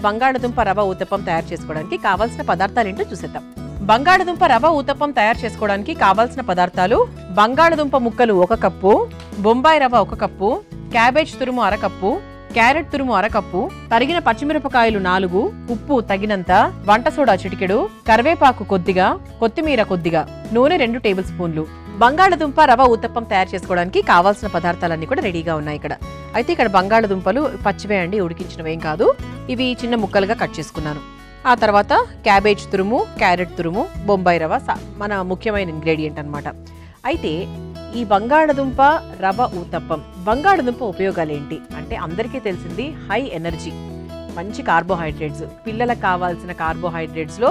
బంగాళదుంప రవ ఊతప్పం తయారు చేసుకోవడానికి కావాల్సిన పదార్థాలు ఏంటో చూసేద్దాం. బంగాళదుంప రవ ఊతప్పం తయారు చేసుకోవడానికి కావాల్సిన పదార్థాలు: బంగాళదుంప ముక్కలు 1 కప్పు, బొంబాయి రవ 1 కప్పు, క్యాబేజ్ తురుము 1/2 కప్పు, క్యారెట్ తురుము 1/2 కప్పు, తరిగిన పచ్చిమిరపకాయలు 4, ఉప్పు తగినంత, వంట సోడా చిటికెడు, కరివేపాకు కొద్దిగా, కొత్తిమీర కొద్దిగా, నూనె 2 టేబుల్ స్పూన్లు. బంగాళదుంప రవ ఊతప్పం తయారు చేసుకోవడానికి కావాల్సిన పదార్థాలన్నీ కూడా రెడీగా ఉన్నాయి ఇక్కడ. అయితే ఇక్కడ బంగాళదుంపలు పచ్చివే అండి, ఉడికించినవేం కాదు. ఇవి చిన్న ముక్కలుగా కట్ చేసుకున్నాను. ఆ తర్వాత క్యాబేజ్ తురుము, క్యారెట్ తురుము, బొంబాయి రవ మన ముఖ్యమైన ఇంగ్రీడియంట్ అన్నమాట. అయితే ఈ బంగాళదుంప రవ ఊతప్పం, బంగాళదుంప ఉపయోగాలు ఏంటి అంటే అందరికీ తెలిసింది హై ఎనర్జీ, మంచి కార్బోహైడ్రేట్స్. పిల్లలకు కావాల్సిన కార్బోహైడ్రేట్స్లో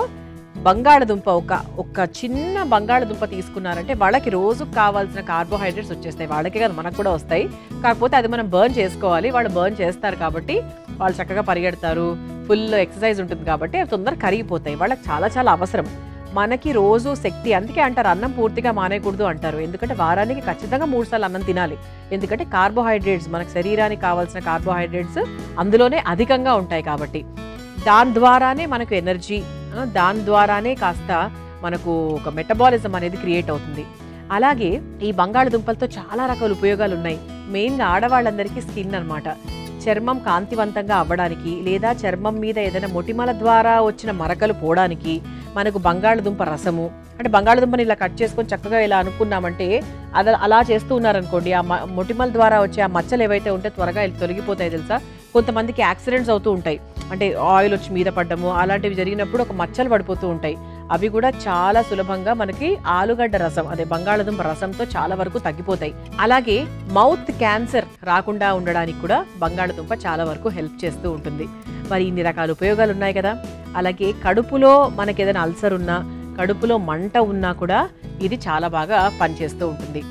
బంగాళదుంప ఒక చిన్న బంగాళదుంప తీసుకున్నారంటే వాళ్ళకి రోజుకు కావాల్సిన కార్బోహైడ్రేట్స్ వచ్చేస్తాయి. వాళ్ళకే కదా, మనకు కూడా వస్తాయి. కాకపోతే అది మనం బర్న్ చేసుకోవాలి. వాళ్ళు బర్న్ చేస్తారు కాబట్టి వాళ్ళు చక్కగా పరిగెడతారు, ఫుల్ ఎక్సర్సైజ్ ఉంటుంది కాబట్టి అవి తొందరగా కరిగిపోతాయి. వాళ్ళకి చాలా చాలా అవసరం. మనకి రోజు శక్తి, అందుకే అంటారు అన్నం పూర్తిగా మానేయకూడదు అంటారు. ఎందుకంటే వారానికి ఖచ్చితంగా 3 సార్లు అన్నం తినాలి. ఎందుకంటే కార్బోహైడ్రేట్స్, మనకు శరీరానికి కావాల్సిన కార్బోహైడ్రేట్స్ అందులోనే అధికంగా ఉంటాయి కాబట్టి దాని ద్వారానే మనకు ఎనర్జీ, దాని ద్వారానే కాస్త మనకు ఒక మెటబాలిజం అనేది క్రియేట్ అవుతుంది. అలాగే ఈ బంగాళదుంపలతో చాలా రకాల ఉపయోగాలు ఉన్నాయి. మెయిన్గా ఆడవాళ్ళందరికీ స్కిన్ అన్నమాట. చర్మం కాంతివంతంగా అవ్వడానికి, లేదా చర్మం మీద ఏదైనా మొటిమల ద్వారా వచ్చిన మరకలు పోవడానికి మనకు బంగాళదుంప రసము, అంటే బంగాళదుంపని ఇలా కట్ చేసుకొని చక్కగా ఇలా అనుకున్నామంటే అలా చేస్తూ ఉన్నారనుకోండి, ఆ మొటిమల ద్వారా వచ్చే ఆ మచ్చలు ఏవైతే ఉంటే త్వరగా తొలగిపోతాయి తెలుసా. కొంతమందికి యాక్సిడెంట్స్ అవుతూ ఉంటాయి, అంటే ఆయిల్ వచ్చి మీద పడ్డము అలాంటివి జరిగినప్పుడు ఒక మచ్చలు పడిపోతూ ఉంటాయి. అవి కూడా చాలా సులభంగా మనకి ఆలుగడ్డ రసం, అదే బంగాళదుంప రసంతో చాలా వరకు తగ్గిపోతాయి. అలాగే మౌత్ క్యాన్సర్ రాకుండా ఉండడానికి కూడా బంగాళదుంప చాలా వరకు హెల్ప్ చేస్తూ ఉంటుంది. మరి ఇన్ని రకాల ఉపయోగాలు ఉన్నాయి కదా. అలాగే కడుపులో మనకి ఏదైనా అల్సర్ ఉన్నా, కడుపులో మంట ఉన్నా కూడా ఇది చాలా బాగా పనిచేస్తూ ఉంటుంది.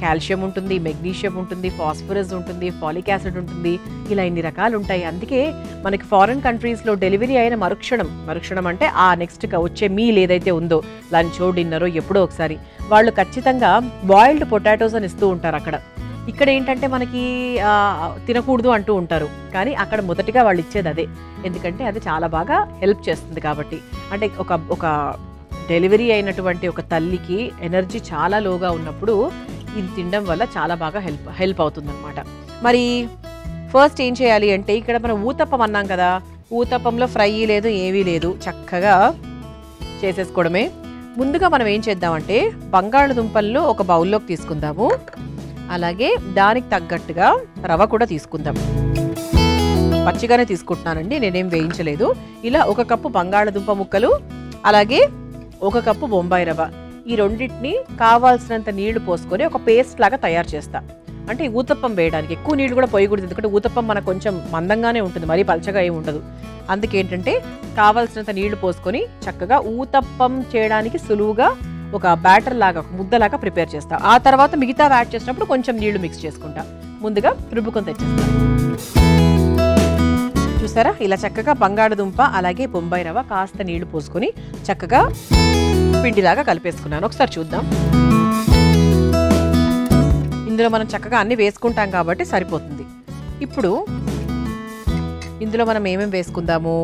కాల్షియం ఉంటుంది, మెగ్నీషియం ఉంటుంది, ఫాస్ఫరస్ ఉంటుంది, ఫాలిక్ యాసిడ్ ఉంటుంది, ఇలా ఇన్ని రకాలు ఉంటాయి. అందుకే మనకి ఫారిన్ కంట్రీస్లో డెలివరీ అయిన మరుక్షణం అంటే ఆ నెక్స్ట్ వచ్చే మీల్ ఏదైతే ఉందో, లంచో డిన్నరో ఎప్పుడో ఒకసారి వాళ్ళు ఖచ్చితంగా బాయిల్డ్ పొటాటోస్ అని ఇస్తూ ఉంటారు అక్కడ. ఇక్కడ ఏంటంటే మనకి తినకూడదు అంటూ ఉంటారు, కానీ అక్కడ మొదటిగా వాళ్ళు ఇచ్చేది అదే. ఎందుకంటే అది చాలా బాగా హెల్ప్ చేస్తుంది కాబట్టి. అంటే ఒక డెలివరీ అయినటువంటి ఒక తల్లికి ఎనర్జీ చాలా లోగా ఉన్నప్పుడు ఇది తినడం వల్ల చాలా బాగా హెల్ప్ అవుతుంది అనమాట. మరి ఫస్ట్ ఏం చేయాలి అంటే, ఇక్కడ మనం ఊతప్పం అన్నాం కదా, ఊతప్పంలో ఫ్రై లేదు, ఏమీ లేదు, చక్కగా చేసేసుకోవడమే. ముందుగా మనం ఏం చేద్దామంటే బంగాళదుంపల్లో ఒక బౌల్లోకి తీసుకుందాము. అలాగే దానికి తగ్గట్టుగా రవ కూడా తీసుకుందాం. పచ్చిగానే తీసుకుంటున్నానండి, నేనేం వేయించలేదు. ఇలా 1 కప్పు బంగాళదుంప ముక్కలు, అలాగే 1 కప్పు బొంబాయి రవ, ఈ రెండింటిని కావాల్సినంత నీళ్లు పోసుకొని ఒక పేస్ట్ లాగా తయారు చేస్తా. అంటే ఊతప్పం వేయడానికి ఎక్కువ నీళ్లు కూడా పోయకూడదు, ఎందుకంటే ఊతప్పం మనకు కొంచెం మందంగానే ఉంటుంది, మరీ పలచగా ఏమి ఉండదు. అందుకేంటంటే కావాల్సినంత నీళ్లు పోసుకొని చక్కగా ఊతప్పం చేయడానికి సులువుగా ఒక బ్యాటర్ లాగా, ఒక ముద్దలాగా ప్రిపేర్ చేస్తా. ఆ తర్వాత మిగతా యాడ్ చేసినప్పుడు కొంచెం నీళ్లు మిక్స్ చేసుకుంటా. ముందుగా రుబ్బుకొని తెచ్చేస్తా. చూసారా, ఇలా చక్కగా బంగాళదుంప అలాగే బొంబాయి రవ కాస్త నీళ్లు పోసుకొని చక్కగా పిండిలాగా కలిపేసుకున్నాను. ఒకసారి చూద్దాం. ఇందులో మనం చక్కగా అన్ని వేసుకుంటాం కాబట్టి సరిపోతుంది. ఇప్పుడు ఇందులో మనం ఏమేమి వేసుకుందాము?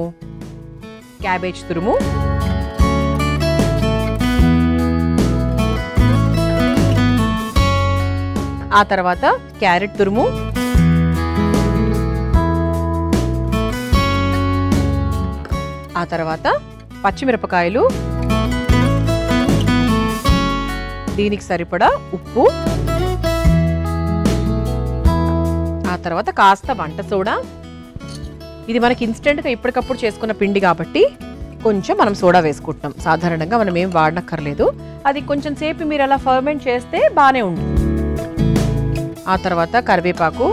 క్యాబేజ్ తురుము, ఆ తర్వాత క్యారెట్ తురుము, ఆ తర్వాత పచ్చిమిరపకాయలు, దీనికి సరిపడా ఉప్పు, ఆ తర్వాత కాస్త వంట సోడా. ఇది మనకి ఇన్స్టెంట్గా ఇప్పటికప్పుడు చేసుకున్న పిండి కాబట్టి కొంచెం మనం సోడా వేసుకుంటున్నాం. సాధారణంగా మనం ఏం వాడనక్కర్లేదు. అది కొంచెం సేపు మీరు అలా ఫర్మెంట్ చేస్తే బాగానే ఉంటుంది. ఆ తర్వాత కరివేపాకు,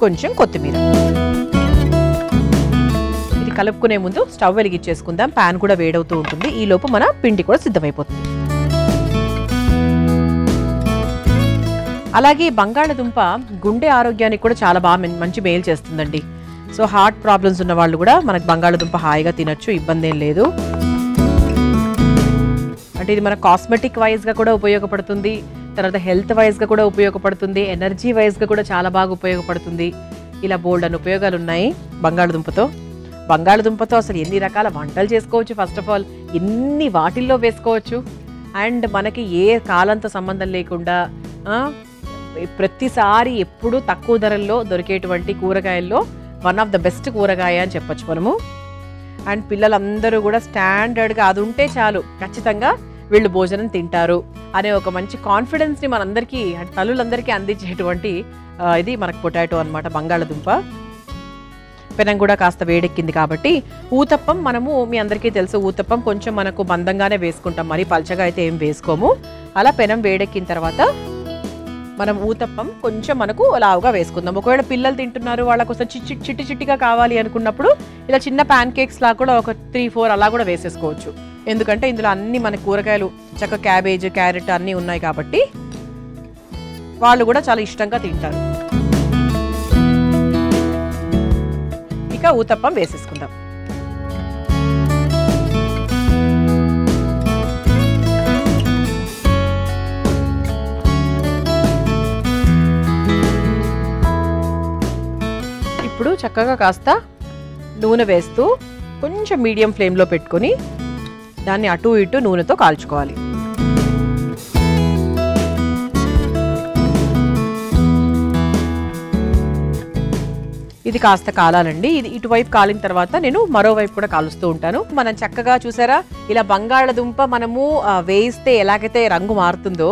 కొంచెం కొత్తిమీర. ఇది కలుపుకునే ముందు స్టవ్ వెలిగించేసుకుందాం. ప్యాన్ కూడా వేడవుతూ ఉంటుంది. ఈ లోపు మన పిండి కూడా సిద్ధమైపోతుంది. అలాగే బంగాళదుంప గుండె ఆరోగ్యానికి కూడా చాలా బాగా మంచి మేలు చేస్తుందండి. సో హార్ట్ ప్రాబ్లమ్స్ ఉన్న వాళ్ళు కూడా మనకు బంగాళదుంప హాయిగా తినచ్చు, ఇబ్బంది ఏం లేదు. అంటే ఇది మన కాస్మెటిక్ వైజ్గా కూడా ఉపయోగపడుతుంది. తర్వాత హెల్త్ వైజ్గా కూడా ఉపయోగపడుతుంది, ఎనర్జీ వైజ్గా కూడా చాలా బాగా ఉపయోగపడుతుంది. ఇలా బోల్డ్ అని ఉపయోగాలు ఉన్నాయి బంగాళదుంపతో. బంగాళదుంపతో అసలు ఎన్ని రకాల వంటలు చేసుకోవచ్చు. ఫస్ట్ ఆఫ్ ఆల్ ఎన్ని వాటిల్లో వేసుకోవచ్చు. అండ్ మనకి ఏ కాలంతో సంబంధం లేకుండా ప్రతిసారి ఎప్పుడూ తక్కువ ధరల్లో దొరికేటువంటి కూరగాయల్లో వన్ ఆఫ్ ద బెస్ట్ కూరగాయ అని చెప్పొచ్చు మనము. అండ్ పిల్లలందరూ కూడా స్టాండర్డ్గా అది ఉంటే చాలు, ఖచ్చితంగా వీళ్ళు భోజనం తింటారు అనే ఒక మంచి కాన్ఫిడెన్స్ని మనందరికీ అంటే తల్లులందరికీ అందించేటువంటి ఇది మనకు పొటాటో అనమాట, బంగాళదుంప. పెనం కూడా కాస్త వేడెక్కింది కాబట్టి ఊతప్పం మనము మీ అందరికీ తెలుసు, ఊతప్పం కొంచెం మనకు మందంగానే వేసుకుంటాం, మరీ పల్చగా అయితే ఏం వేసుకోము. అలా పెనం వేడెక్కిన తర్వాత మనం ఊతప్పం కొంచెం మనకు లావుగా వేసుకుందాం. ఒకవేళ పిల్లలు తింటున్నారు వాళ్ళ కోసం చిట్టి చిట్టిగా కావాలి అనుకున్నప్పుడు ఇలా చిన్న ప్యాన్ కేక్స్ లా కూడా ఒక 3-4 అలా కూడా వేసేసుకోవచ్చు. ఎందుకంటే ఇందులో అన్ని మన కూరగాయలు చక్కగా క్యాబేజ్, క్యారెట్ అన్నీ ఉన్నాయి కాబట్టి వాళ్ళు కూడా చాలా ఇష్టంగా తింటారు. ఇక ఊతప్పం వేసేసుకుందాం. ఇప్పుడు చక్కగా కాస్త నూనె వేస్తూ కొంచెం మీడియం ఫ్లేమ్లో పెట్టుకొని దాన్ని అటు ఇటు నూనెతో కాల్చుకోవాలి. ఇది కాస్త కాలాలండి. ఇది ఇటువైపు కాలిన తర్వాత నేను మరోవైపు కూడా కాలుస్తూ ఉంటాను. మనం చక్కగా చూసారా ఇలా బంగాళదుంప మనము వేయిస్తే ఎలాగైతే రంగు మారుతుందో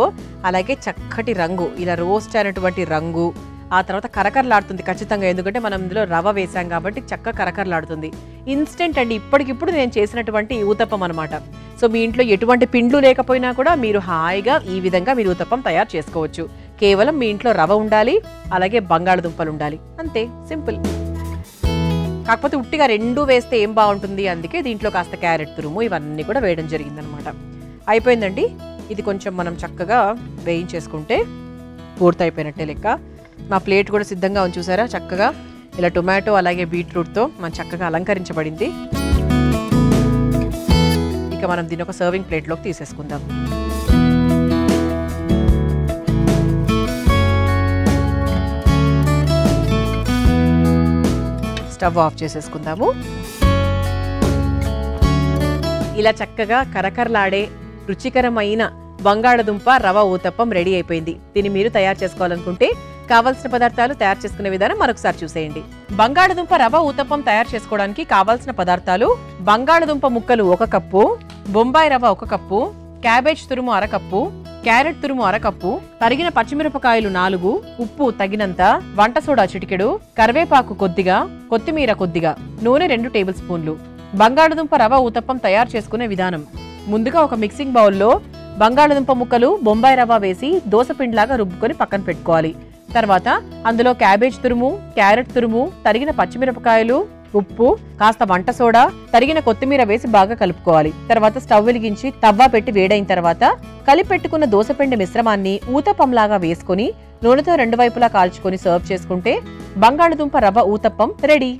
అలాగే చక్కటి రంగు, ఇలా రోస్ట్ అయినటువంటి రంగు, ఆ తర్వాత కరకరలాడుతుంది ఖచ్చితంగా. ఎందుకంటే మనం ఇందులో రవ వేసాం కాబట్టి చక్కగా కరకరలాడుతుంది. ఇన్స్టెంట్ అండి, ఇప్పటికిప్పుడు నేను చేసినటువంటి ఊతప్పం అనమాట. సో మీ ఇంట్లో ఎటువంటి పిండ్లు లేకపోయినా కూడా మీరు హాయిగా ఈ విధంగా మీరు ఊతప్పం తయారు చేసుకోవచ్చు. కేవలం మీ ఇంట్లో రవ ఉండాలి, అలాగే బంగాళదుంపలు ఉండాలి, అంతే, సింపుల్. కాకపోతే ఉట్టిగా రెండు వేస్తే ఏం బాగుంటుంది, అందుకే దీంట్లో కాస్త క్యారెట్ తురుము ఇవన్నీ కూడా వేయడం జరిగిందనమాట. అయిపోయిందండి. ఇది కొంచెం మనం చక్కగా వేయించేసుకుంటే పూర్తయిపోయినట్టే లెక్క. మా ప్లేట్ కూడా సిద్ధంగా ఉంది చూసారా, చక్కగా ఇలా టొమాటో అలాగే బీట్రూట్తో మనం చక్కగా అలంకరించబడింది. ఇక మనం దీని ఒక సర్వింగ్ ప్లేట్లోకి తీసేసుకుందాం. స్టవ్ ఆఫ్ చేసేసుకుందాము. ఇలా చక్కగా కరకరలాడే రుచికరమైన బంగాళదుంప రవ ఊతప్పం రెడీ అయిపోయింది. దీన్ని మీరు తయారు చేసుకోవాలనుకుంటే కావాల్సిన పదార్థాలు, తయారు చేసుకునే విధానం మరొకసారి చూసేయండి. బంగాళదుంప రవ ఊతప్పం తయారు చేసుకోవడానికి కావాల్సిన పదార్థాలు: బంగాళదుంప ముక్కలు 1 కప్పు, బొంబాయి రవ 1 కప్పు, క్యాబేజ్ తురుము 1/2 కప్పు, క్యారెట్ తురుము 1/2 కప్పు, తరిగిన పచ్చిమిరపకాయలు 4, ఉప్పు తగినంత, వంట సోడా చిటికెడు, కరివేపాకు కొద్దిగా, కొత్తిమీర కొద్దిగా, నూనె 2 టేబుల్ స్పూన్లు. బంగాళదుంప రవ ఊతప్పం తయారు చేసుకునే విధానం: ముందుగా ఒక మిక్సింగ్ బౌల్లో బంగాళదుంప ముక్కలు, బొంబాయి రవ వేసి దోసపిండిలాగా రుబ్బుకొని పక్కన పెట్టుకోవాలి. తర్వాత అందులో క్యాబేజ్ తురుము, క్యారెట్ తురుము, తరిగిన పచ్చిమిరపకాయలు, ఉప్పు, కాస్త వంట సోడా, తరిగిన కొత్తిమీర వేసి బాగా కలుపుకోవాలి. తర్వాత స్టవ్ వెలిగించి తవ్వ పెట్టి వేడైన తర్వాత కలిపెట్టుకున్న దోసపిండి మిశ్రమాన్ని ఊతప్పంలాగా వేసుకుని నూనెతో 2 వైపులా కాల్చుకొని సర్వ్ చేసుకుంటే బంగాళదుంప రవ్వ ఊతప్పం రెడీ.